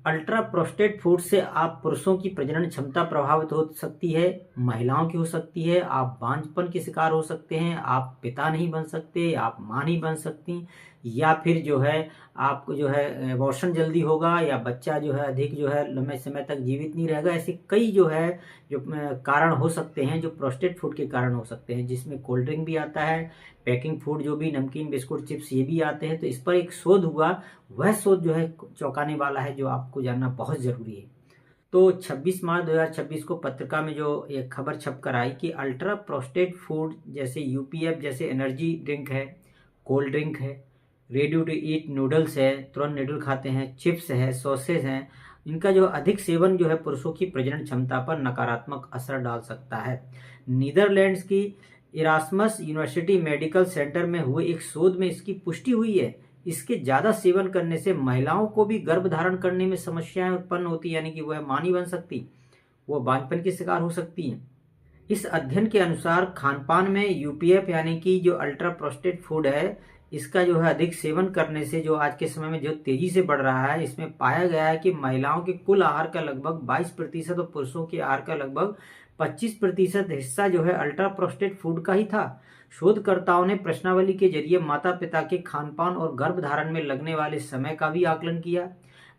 Ultra prostate food से आप पुरुषों की प्रजनन क्षमता प्रभावित हो सकती है, महिलाओं की हो सकती है, आप बांझपन के शिकार हो सकते हैं, आप पिता नहीं बन सकते, आप माँ नहीं बन सकती, या फिर जो है आपको जो है अबॉर्शन जल्दी होगा, या बच्चा जो है अधिक जो है लंबे समय तक जीवित नहीं रहेगा। ऐसे कई जो है जो कारण हो सकते हैं जो प्रोस्टेट फूड के कारण हो सकते हैं, जिसमें कोल्ड ड्रिंक भी आता है, पैकिंग फूड जो भी नमकीन बिस्कुट चिप्स ये भी आते हैं। तो इस पर एक शोध हुआ, वह शोध जो है चौंकाने वाला है, जो आपको जानना बहुत ज़रूरी है। तो 26 मार्च 2026 को पत्रिका में जो एक खबर छप कर आई कि अल्ट्रा प्रोस्टेट फूड जैसे यूपीएफ जैसे एनर्जी ड्रिंक है, कोल्ड ड्रिंक है, रेडी टू ईट नूडल्स है, तुरंत नूडल खाते हैं, चिप्स है, सॉसेज हैं, इनका जो अधिक सेवन जो है पुरुषों की प्रजनन क्षमता पर नकारात्मक असर डाल सकता है। नीदरलैंड्स की इरास्मस यूनिवर्सिटी मेडिकल सेंटर में हुए एक शोध में इसकी पुष्टि हुई है। इसके ज्यादा सेवन करने से महिलाओं को भी गर्भ धारण करने में समस्याएं उत्पन्न होती, यानी कि वह मां नहीं बन सकती, वो बांझपन के शिकार हो सकती हैं। इस अध्ययन के अनुसार खानपान में यूपीएफ यानी कि जो अल्ट्रा प्रोस्टेट फूड है, इसका जो है अधिक सेवन करने से जो आज के समय में जो तेजी से बढ़ रहा है, इसमें पाया गया है कि महिलाओं के कुल आहार का लगभग 22% और पुरुषों के आहार का लगभग 25% हिस्सा जो है अल्ट्रा प्रोस्टेट फूड का ही था। शोधकर्ताओं ने प्रश्नावली के जरिए माता पिता के खानपान और गर्भधारण में लगने वाले समय का भी आकलन किया।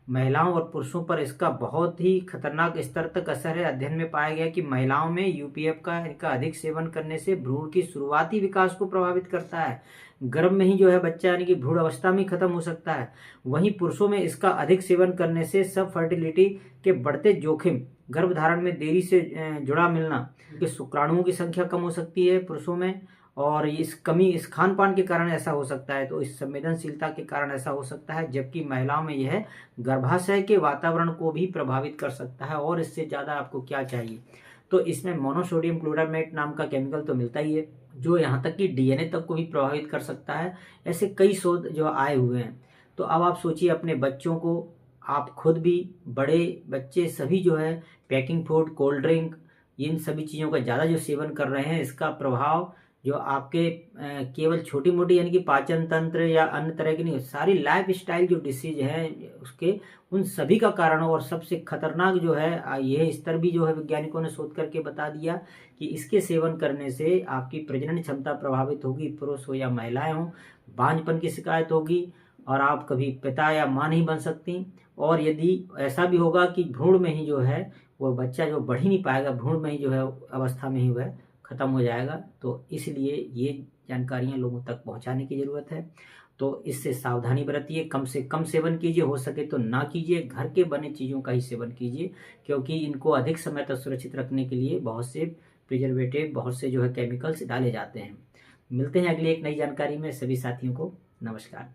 महिलाओं और पुरुषों पर इसका बहुत ही खतरनाक स्तर तक असर है। अध्ययन में पाया गया कि महिलाओं में यूपीएफ का इनका अधिक सेवन करने से भ्रूण की शुरुआती विकास को प्रभावित करता है, गर्भ में ही जो है बच्चा यानी कि भ्रूण अवस्था में खत्म हो सकता है। वहीं पुरुषों में इसका अधिक सेवन करने से सब फर्टिलिटी के बढ़ते जोखिम, गर्भधारण में देरी से जुड़ा मिलना, शुक्राणुओं की संख्या कम हो सकती है पुरुषों में, और इस खान पान के कारण ऐसा हो सकता है, तो इस संवेदनशीलता के कारण ऐसा हो सकता है। जबकि महिलाओं में यह गर्भाशय के वातावरण को भी प्रभावित कर सकता है, और इससे ज़्यादा आपको क्या चाहिए। तो इसमें मोनोसोडियम ग्लूटामेट नाम का केमिकल तो मिलता ही है, जो यहाँ तक कि डीएनए तक को भी प्रभावित कर सकता है। ऐसे कई शोध जो आए हुए हैं। तो अब आप सोचिए अपने बच्चों को, आप खुद भी, बड़े बच्चे सभी जो है पैकिंग फूड, कोल्ड ड्रिंक, इन सभी चीज़ों का ज़्यादा जो सेवन कर रहे हैं, इसका प्रभाव जो आपके केवल छोटी मोटी यानी कि पाचन तंत्र या अन्य तरह की नहीं, सारी लाइफ स्टाइल जो डिसीज है उसके, उन सभी का कारण हो। और सबसे खतरनाक जो है यह स्तर भी जो है वैज्ञानिकों ने शोध करके बता दिया कि इसके सेवन करने से आपकी प्रजनन क्षमता प्रभावित होगी, पुरुष हो या महिलाएं हो, बांझपन की शिकायत होगी, और आप कभी पिता या माँ नहीं बन सकती। और यदि ऐसा भी होगा कि भ्रूण में ही जो है वो बच्चा जो बढ़ ही नहीं पाएगा, भ्रूण में ही जो है अवस्था में ही वह खत्म हो जाएगा। तो इसलिए ये जानकारियां लोगों तक पहुंचाने की ज़रूरत है। तो इससे सावधानी बरतिए, कम से कम सेवन कीजिए, हो सके तो ना कीजिए, घर के बने चीज़ों का ही सेवन कीजिए, क्योंकि इनको अधिक समय तक सुरक्षित रखने के लिए बहुत से प्रिजर्वेटिव, बहुत से जो है केमिकल्स डाले जाते हैं। मिलते हैं अगली एक नई जानकारी में। सभी साथियों को नमस्कार।